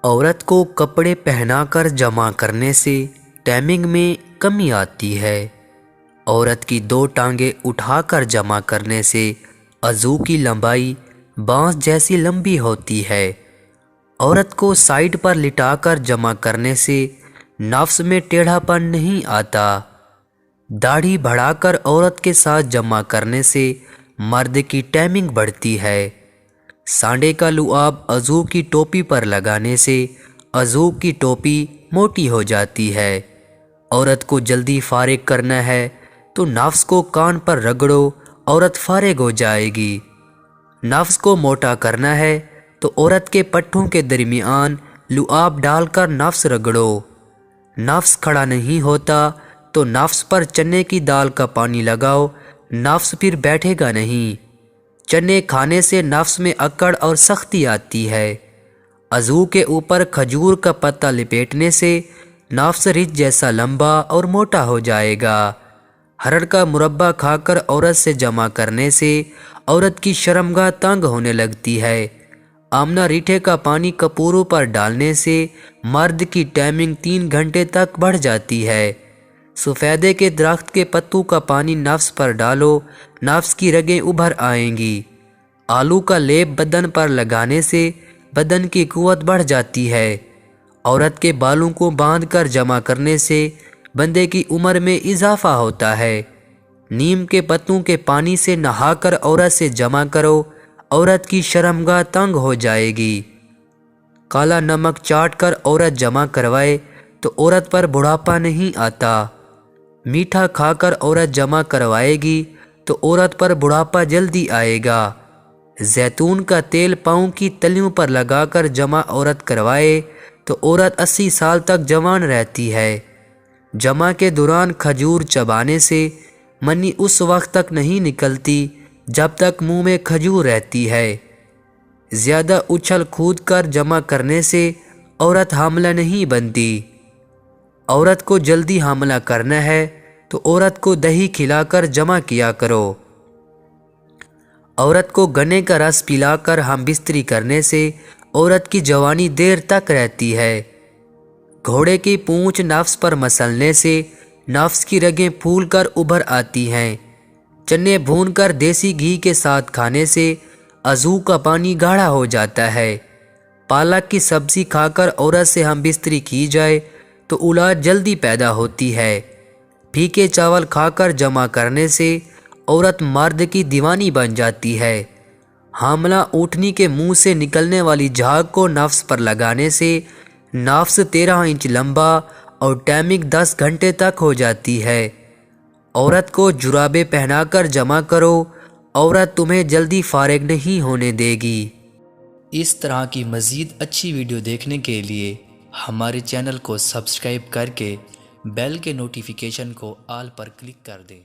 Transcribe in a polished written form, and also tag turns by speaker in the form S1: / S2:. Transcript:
S1: عورت کو کپڑے پہنا کر جمع کرنے سے ٹائمنگ میں کمی آتی ہے۔ عورت کی 2 ٹانگیں اٹھا کر جمع کرنے سے عضو کی لمبائی بانس جیسی لمبی ہوتی ہے۔ عورت کو سائیڈ پر لٹا کر جمع کرنے سے نفس میں ٹیڑھا پن نہیں آتا۔ داڑھی بڑھا کر عورت کے ساتھ جمع کرنے سے مرد کی ٹائمنگ بڑھتی ہے۔ سانڈے کا لعاب عضو کی ٹوپی پر لگانے سے عضو کی ٹوپی موٹی ہو جاتی ہے۔ عورت کو جلدی فارغ کرنا ہے تو نفس کو کان پر رگڑو، عورت فارغ ہو جائے گی۔ نفس کو موٹا کرنا ہے تو عورت کے پٹھوں کے درمیان لعاب ڈال کر نفس رگڑو۔ نفس کھڑا نہیں ہوتا تو نفس پر چنے کی دال کا پانی لگاؤ، نفس پھر بیٹھے گا نہیں۔ چنے کھانے سے نفس میں اکڑ اور سختی آتی ہے۔ عضو کے اوپر کھجور کا پتہ لپیٹنے سے نفس رچ جیسا لمبا اور موٹا ہو جائے گا۔ ہرڑ کا مربع کھا کر عورت سے جمع کرنے سے عورت کی شرمگاہ تنگ ہونے لگتی ہے۔ آملہ ریٹھے کا پانی کپوروں پر ڈالنے سے مرد کی ٹائمنگ 3 گھنٹے تک بڑھ جاتی ہے۔ سفیدے کے درخت کے پتوں کا پانی نفس پر ڈالو، نفس کی رگیں ابھر آئیں گی۔ آلو کا لیپ بدن پر لگانے سے بدن کی قوت بڑھ جاتی ہے۔ عورت کے بالوں کو باندھ کر جمع کرنے سے بندے کی عمر میں اضافہ ہوتا ہے۔ نیم کے پتوں کے پانی سے نہا کر عورت سے جمع کرو، عورت کی شرمگاہ تنگ ہو جائے گی۔ کالا نمک چاٹ کر عورت جمع کروائے تو عورت پر بڑھاپا نہیں آتا۔ میٹھا کھا کر عورت جمع کروائے گی تو عورت پر بڑھاپا جلدی آئے گا۔ زیتون کا تیل پاؤں کی تلیوں پر لگا کر جمع عورت کروائے تو عورت 80 سال تک جوان رہتی ہے۔ جمع کے دوران کھجور چبانے سے منی اس وقت تک نہیں نکلتی جب تک منہ میں کھجور رہتی ہے۔ زیادہ اچھل کود کر جمع کرنے سے عورت حاملہ نہیں بنتی۔ عورت کو جلدی حاملہ کرنا ہے تو عورت کو دہی کھلا کر جمع کیا کرو۔ عورت کو گنے کا رس پلا کر ہم بستری کرنے سے عورت کی جوانی دیر تک رہتی ہے۔ گھوڑے کی پونچھ نفس پر مسلنے سے نفس کی رگیں پھول کر ابھر آتی ہیں۔ چنے بھون کر دیسی گھی کے ساتھ کھانے سے عضو کا پانی گاڑھا ہو جاتا ہے۔ پالک کی سبزی کھا کر عورت سے ہم بستری کی جائے تو اولاد جلدی پیدا ہوتی ہے۔ پھیکے چاول کھا کر جمع کرنے سے عورت مرد کی دیوانی بن جاتی ہے۔ حاملہ اونٹنی کے منہ سے نکلنے والی جھاگ کو نفس پر لگانے سے نفس 13 انچ لمبا اور ٹائمنگ 10 گھنٹے تک ہو جاتی ہے۔ عورت کو جرابیں پہنا کر جمع کرو، عورت تمہیں جلدی فارغ نہیں ہونے دے گی۔
S2: اس طرح کی مزید اچھی ویڈیو دیکھنے کے لیے ہمارے چینل کو سبسکرائب کر کے بیل کے نوٹیفیکیشن کو آل پر کلک کر دیں۔